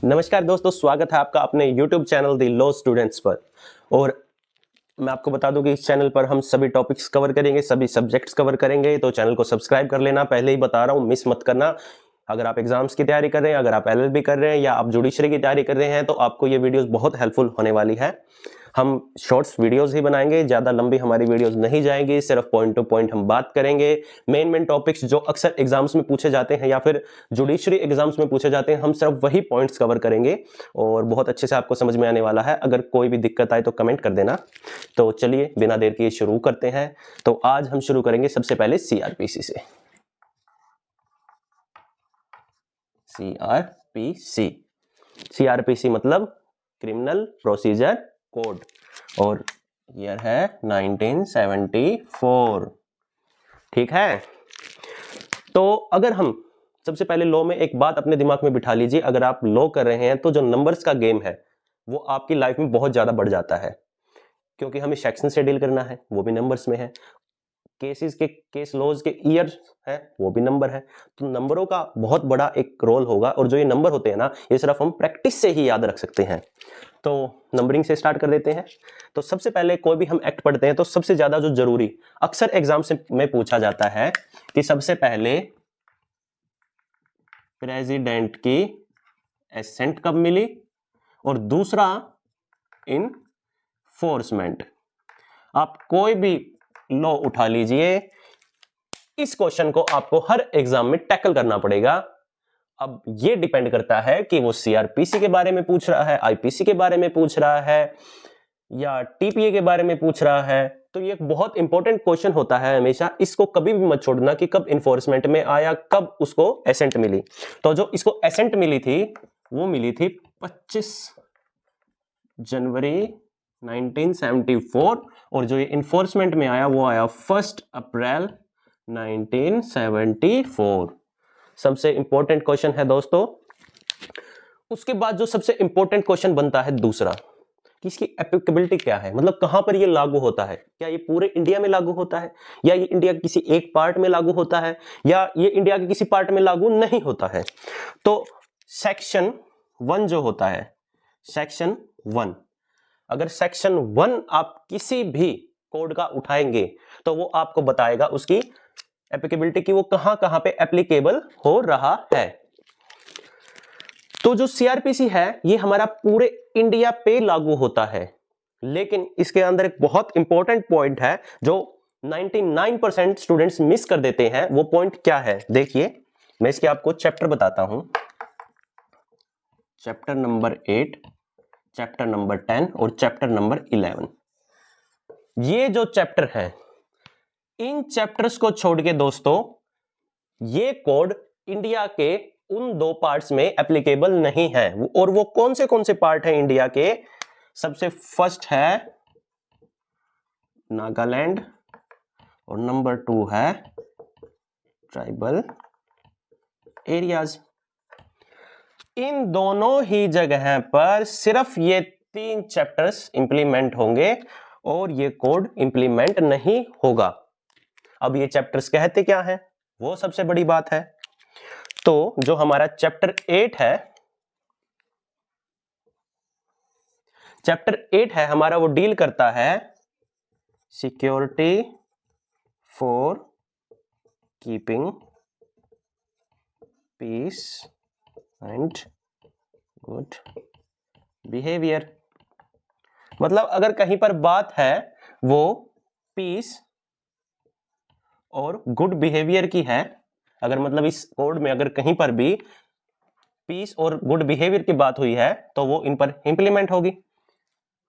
नमस्कार दोस्तों, स्वागत है आपका अपने YouTube channel the law students पर। और मैं आपको बता दूं कि इस चैनल पर हम सभी टॉपिक्स कवर करेंगे, सभी सब्जेक्ट्स कवर करेंगे, तो चैनल को सब्सक्राइब कर लेना। पहले ही बता रहा हूं, मिस मत करना। अगर आप एग्जाम्स की तैयारी कर रहे हैं, अगर आप LLB कर रहे हैं या आप जुडिशरी की तैयारी कर रहे हैं, तो आपको ये वीडियोस बहुत हेल्पफुल होने वाली है। हम शॉर्ट्स वीडियोस ही बनाएंगे, ज्यादा लंबी हमारी वीडियोस नहीं जाएंगी, सिर्फ पॉइंट टू पॉइंट हम बात करेंगे। मेन टॉपिक्स जो अक्सर एग्जाम्स में पूछे जाते हैं या फिर जुडिशरी एग्जाम्स में पूछे जाते हैं, हम सिर्फ वही पॉइंट्स कवर करेंगे और बहुत अच्छे से आपको समझ में आने वाला है। अगर कोई भी दिक्कत आए तो कमेंट कर देना। तो चलिए बिना देर किए शुरू करते हैं। तो आज हम शुरू करेंगे सबसे पहले CRPC से। CRPC मतलब क्रिमिनल प्रोसीजर कोड और ईयर है 1974। ठीक है, तो अगर हम सबसे पहले लॉ में एक बात अपने दिमाग में बिठा लीजिए, अगर आप लॉ कर रहे हैं तो जो नंबर्स का गेम है वो आपकी लाइफ में बहुत ज्यादा बढ़ जाता है, क्योंकि हमें सेक्शन से डील करना है, वो भी नंबर्स में है। केस लॉज के ईयर है, वो भी नंबर है। तो नंबरों का बहुत बड़ा एक रोल होगा और जो ये नंबर होते हैं ना, ये सिर्फ हम प्रैक्टिस से ही याद रख सकते हैं। तो नंबरिंग से स्टार्ट कर देते हैं। तो सबसे पहले कोई भी हम एक्ट पढ़ते हैं तो सबसे ज्यादा जो जरूरी अक्सर एग्जाम से में पूछा जाता है कि सबसे पहले प्रेसिडेंट की एसेंट कब मिली और दूसरा इनफोर्समेंट। आप कोई भी लॉ उठा लीजिए, इस क्वेश्चन को आपको हर एग्जाम में टैकल करना पड़ेगा। अब ये डिपेंड करता है कि वो CRPC के बारे में पूछ रहा है, IPC के बारे में पूछ रहा है या TPA के बारे में पूछ रहा है। तो ये एक बहुत इंपॉर्टेंट क्वेश्चन होता है हमेशा, इसको कभी भी मत छोड़ना कि कब इन्फोर्समेंट में आया, कब उसको एसेंट मिली। तो जो इसको एसेंट मिली थी वो मिली थी 25 जनवरी 1974 और जो ये इन्फोर्समेंट में आया वो आया 1 अप्रैल 1974। सबसे इंपॉर्टेंट क्वेश्चन है दोस्तों। उसके बाद जो सबसे इंपॉर्टेंट क्वेश्चन बनता है दूसरा, कि इसकी एप्लीकेबिलिटी क्या है, मतलब कहां पर ये लागू होता है। क्या ये पूरे इंडिया में लागू होता है, या ये इंडिया के किसी एक पार्ट में लागू होता है, या ये इंडिया के किसी पार्ट में लागू नहीं होता है। तो सेक्शन 1 जो होता है, सेक्शन 1, अगर सेक्शन 1 आप किसी भी कोड का उठाएंगे तो वो आपको बताएगा उसकी एप्लीकेबिलिटी की वो कहां कहां पे एप्लीकेबल हो रहा है। तो जो CRPC है ये हमारा पूरे इंडिया पे लागू होता है, लेकिन इसके अंदर एक बहुत इंपॉर्टेंट पॉइंट है जो 99% स्टूडेंट्स मिस कर देते हैं। वो पॉइंट क्या है देखिए, मैं इसके आपको चैप्टर बताता हूं। चैप्टर नंबर 8, चैप्टर नंबर 10 और चैप्टर नंबर 11। ये जो चैप्टर है, इन चैप्टर्स को छोड़ के दोस्तों ये कोड इंडिया के उन 2 पार्ट्स में एप्लीकेबल नहीं है। और वो कौन से पार्ट हैं इंडिया के? सबसे फर्स्ट है नागालैंड और नंबर 2 है ट्राइबल एरियाज। इन दोनों ही जगह पर सिर्फ ये 3 चैप्टर्स इंप्लीमेंट होंगे और ये कोड इंप्लीमेंट नहीं होगा। अब ये चैप्टर्स कहते क्या है, वो सबसे बड़ी बात है। तो जो हमारा चैप्टर 8 है, चैप्टर 8 है हमारा, वो डील करता है security for keeping peace and good behaviour. मतलब अगर कहीं पर बात है वो पीस और गुड बिहेवियर की है, अगर मतलब इस कोड में अगर कहीं पर भी पीस और गुड बिहेवियर की बात हुई है तो वो इन पर इंप्लीमेंट होगी।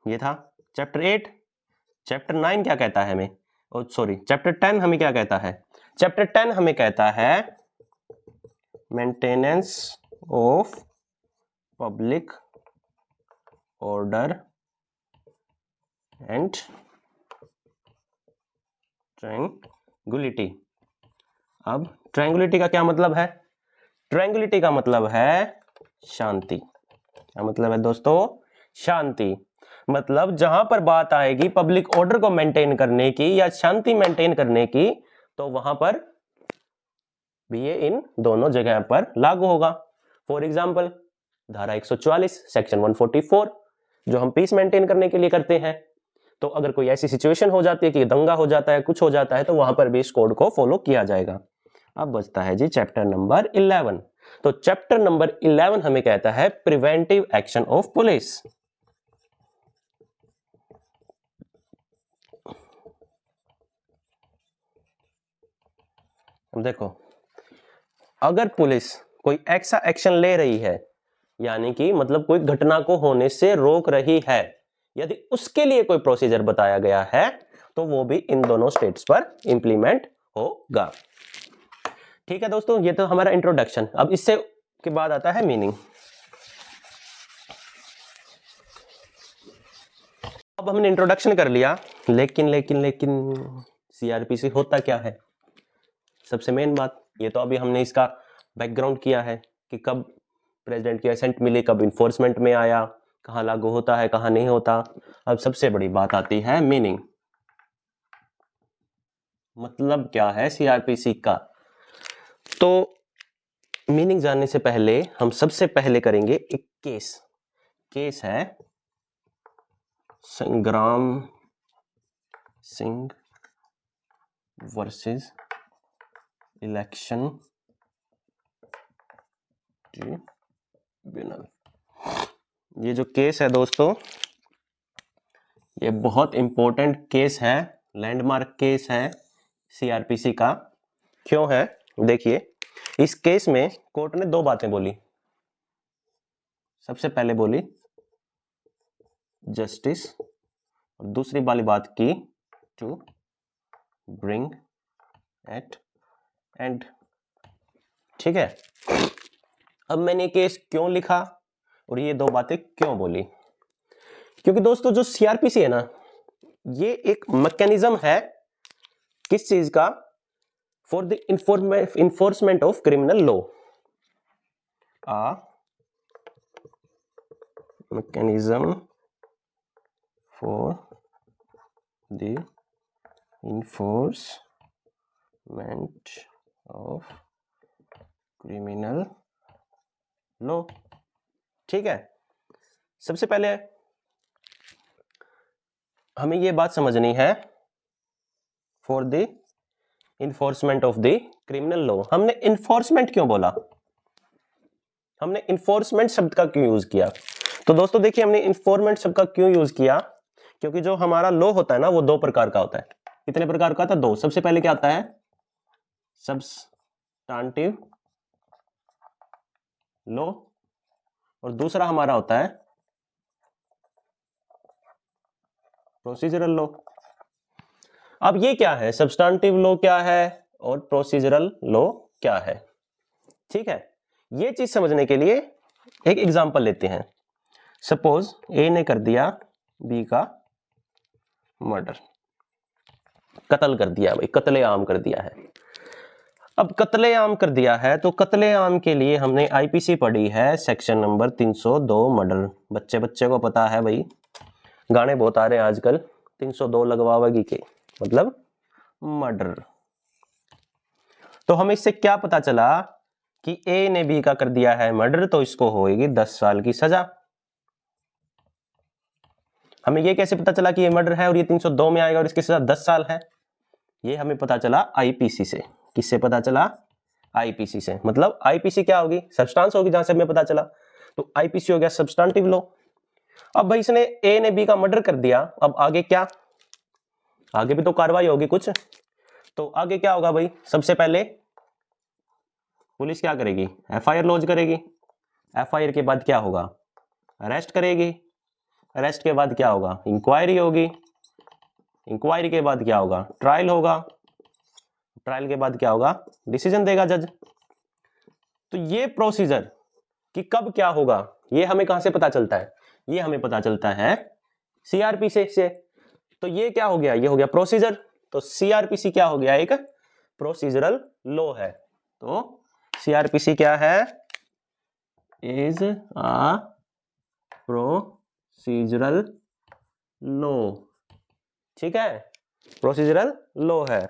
ये था चैप्टर 8। चैप्टर 9 क्या कहता है हमें, चैप्टर 10 हमें क्या कहता है? चैप्टर 10 हमें कहता है maintenance of public order and tranquillity. अब ट्रायंगुलिटी का क्या मतलब है? ट्रायंगुलिटी का मतलब है शांति। क्या मतलब है दोस्तों? शांति। मतलब जहां पर बात आएगी पब्लिक ऑर्डर को मेंटेन करने की या शांति मेंटेन करने की, तो वहां पर भी ये इन दोनों जगह पर लागू होगा। फॉर एग्जाम्पल धारा 144, सेक्शन 144 जो हम पीस मेंटेन करने के लिए करते हैं। तो अगर कोई ऐसी सिचुएशन हो जाती है कि दंगा हो जाता है, कुछ हो जाता है, तो वहां पर भी इस कोड को फॉलो किया जाएगा। अब बचता है जी चैप्टर नंबर 11। तो चैप्टर नंबर 11 हमें कहता है प्रिवेंटिव एक्शन ऑफ पुलिस। देखो, अगर पुलिस कोई ऐसा एक्शन ले रही है, यानी कि मतलब कोई घटना को होने से रोक रही है, यदि उसके लिए कोई प्रोसीजर बताया गया है तो वो भी इन दोनों स्टेट्स पर इंप्लीमेंट होगा। ठीक है दोस्तों, ये तो हमारा इंट्रोडक्शन। अब इससे के बाद आता है मीनिंग। अब हमने इंट्रोडक्शन कर लिया, लेकिन सीआरपीसी होता क्या है? सबसे मेन बात, ये तो अभी हमने इसका बैकग्राउंड किया है कि कब प्रेसिडेंट की असेंट मिली, कब इन्फोर्समेंट में आया, कहाँ लागू होता है, कहाँ नहीं होता। अब सबसे बड़ी बात आती है मीनिंग। मतलब क्या है सीआरपीसी का? तो मीनिंग जानने से पहले हम सबसे पहले करेंगे एक केस है संग्राम सिंह वर्सेस इलेक्शन ट्रिब्यूनल। ये जो केस है दोस्तों, ये बहुत इंपॉर्टेंट केस है, लैंडमार्क केस है सीआरपीसी का। क्यों है? देखिए, इस केस में कोर्ट ने दो बातें बोली। सबसे पहले बोली जस्टिस, और दूसरी वाली बात की टू ब्रिंग एट एंड। ठीक है, अब मैंने केस क्यों लिखा और ये दो बातें क्यों बोली? क्योंकि दोस्तों जो सीआरपीसी है ना, ये एक मैकेनिज्म है किस चीज का? For the enforcement of criminal law. A mechanism for the enforcement of criminal law. ठीक है, सबसे पहले हमें यह बात समझनी है, for the enforcement of the criminal law. हमने इन्फोर्समेंट क्यों बोला? हमने इन्फोर्समेंट शब्द का क्यों यूज किया? तो दोस्तों देखिए, हमने इन्फोर्समेंट शब्द का क्यों यूज किया? क्योंकि जो हमारा लॉ होता है ना, वो दो प्रकार का होता है। कितने प्रकार का था? दो। सबसे पहले क्या आता है? सब्सटेंटिव लॉ, और दूसरा हमारा होता है प्रोसीजरल लॉ। अब ये क्या है? सब्सटेंटिव लॉ क्या है और प्रोसीजरल लॉ क्या है? ठीक है, ये चीज समझने के लिए एक एग्जांपल लेते हैं। सपोज ए ने कर दिया बी का मर्डर, कत्ल कर दिया भाई, कत्लेआम कर दिया है। अब कत्लेआम कर दिया है तो कत्लेआम के लिए हमने आईपीसी पढ़ी है, सेक्शन नंबर 302 मर्डर। बच्चे को पता है भाई, गाने बहुत आ रहे हैं आजकल, 302 लगवावेगी के मतलब मर्डर। तो हमें इससे क्या पता चला कि ए ने बी का कर दिया है मर्डर, तो इसको होगी 10 साल की सजा। हमें ये कैसे पता चला कि ये मर्डर है और ये 302 में आएगा और इसकी सजा 10 साल है? ये हमें पता चला आईपीसी से। किससे पता चला? आईपीसी से। मतलब आईपीसी क्या होगी? सब्सटेंस होगी, जहां से हमें पता चला। तो आईपीसी हो गया सब्सटेंटिव लॉ। अब भाई इसने ए ने बी का मर्डर कर दिया, अब आगे क्या? आगे भी तो कार्रवाई होगी कुछ। तो आगे क्या होगा भाई? सबसे पहले पुलिस क्या करेगी? एफआईआर लॉन्च करेगी। एफआईआर के बाद क्या होगा? अरेस्ट करेगी। अरेस्ट के बाद क्या होगा? इंक्वायरी होगी। इंक्वायरी के बाद क्या होगा? ट्रायल होगा। ट्रायल के बाद क्या होगा? डिसीजन देगा जज। तो ये प्रोसीजर कि कब क्या होगा, ये हमें कहां से पता चलता है? ये हमें पता चलता है सीआरपीसी से। तो ये क्या हो गया? ये हो गया प्रोसीजर। तो सीआरपीसी क्या हो गया? एक प्रोसीजरल लॉ है। तो सीआरपीसी क्या है? Is a procedural law. ठीक है, प्रोसीजरल लॉ है।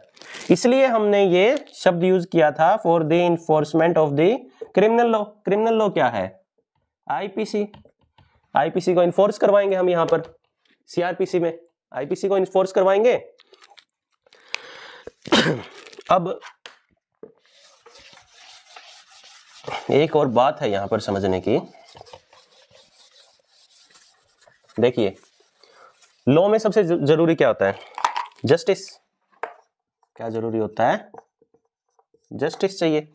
इसलिए हमने ये शब्द यूज किया था, for the enforcement of the criminal law. Criminal law क्या है? आईपीसी, आईपीसी को इन्फोर्स करवाएंगे हम यहां पर सीआरपीसी में, आईपीसी को इन्फोर्स करवाएंगे। अब एक और बात है यहां पर समझने की, देखिए लॉ में सबसे जरूरी क्या होता है? जस्टिस। क्या जरूरी होता है? जस्टिस चाहिए।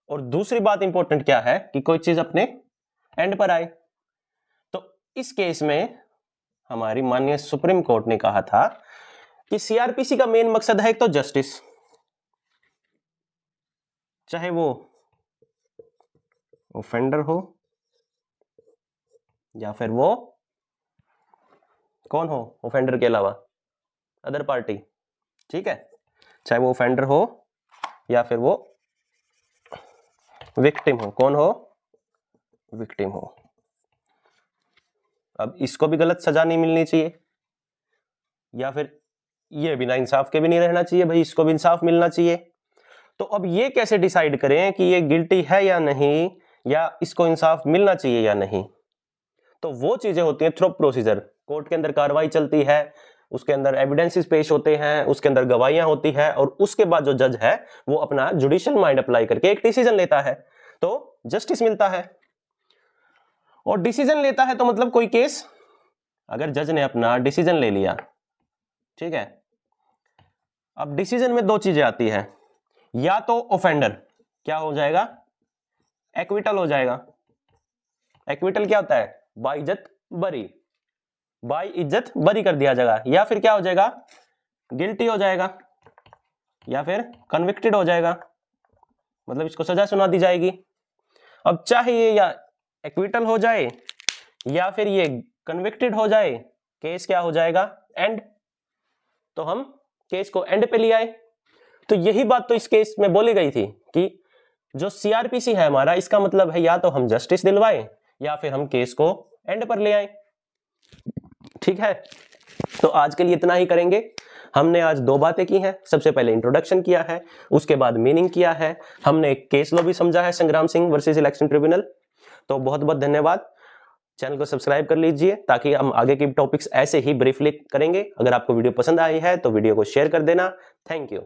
और दूसरी बात इंपॉर्टेंट क्या है कि कोई चीज अपने एंड पर आए। तो इस केस में हमारी माननीय सुप्रीम कोर्ट ने कहा था कि सीआरपीसी का मेन मकसद है एक तो जस्टिस, चाहे वो ऑफेंडर हो या फिर वो कौन हो ऑफेंडर के अलावा, अदर पार्टी, ठीक है, चाहे वो ऑफेंडर हो या फिर वो विक्टिम हो। कौन हो? विक्टिम हो। अब इसको भी गलत सजा नहीं मिलनी चाहिए, या फिर ये बिना इंसाफ के भी नहीं रहना चाहिए, भाई इसको भी इंसाफ मिलना चाहिए। तो अब ये कैसे डिसाइड करें कि ये गिल्टी है या नहीं, या इसको इंसाफ मिलना चाहिए या नहीं? तो वो चीजें होती हैं थ्रू प्रोसीजर। कोर्ट के अंदर कार्रवाई चलती है, उसके अंदर एविडेंसेस पेश होते हैं, उसके अंदर गवाहियां होती है, और उसके बाद जो जज है वो अपना जुडिशियल माइंड अप्लाई करके एक डिसीजन लेता है, तो जस्टिस मिलता है। और डिसीजन लेता है तो मतलब कोई केस, अगर जज ने अपना डिसीजन ले लिया, ठीक है, अब डिसीजन में दो चीजें आती है, या तो ऑफेंडर क्या हो जाएगा? एक्विटल हो जाएगा। एक्विटल क्या होता है? बाइज्जत बरी, बाई इज्जत बरी कर दिया जाएगा। या फिर क्या हो जाएगा? गिल्टी हो जाएगा, या फिर कन्विक्टेड हो जाएगा, मतलब इसको सजा सुना दी जाएगी। अब चाहे ये या एक्विटल हो जाए या फिर ये कन्विक्टेड हो जाए, केस क्या हो जाएगा? एंड। तो हम केस को एंड पे ले आए। तो यही बात तो इस केस में बोली गई थी कि जो सीआरपीसी है हमारा, इसका मतलब है या तो हम जस्टिस दिलवाए या फिर हम केस को एंड पर ले आए, ठीक है। तो आज के लिए इतना ही करेंगे। हमने आज दो बातें की हैं। सबसे पहले इंट्रोडक्शन किया है, उसके बाद मीनिंग किया है, हमने एक केस लॉ भी समझा है, संग्राम सिंह वर्सेस इलेक्शन ट्रिब्यूनल। तो बहुत बहुत धन्यवाद। चैनल को सब्सक्राइब कर लीजिए ताकि हम आगे के टॉपिक्स ऐसे ही ब्रीफली करेंगे। अगर आपको वीडियो पसंद आई है तो वीडियो को शेयर कर देना। Thank you.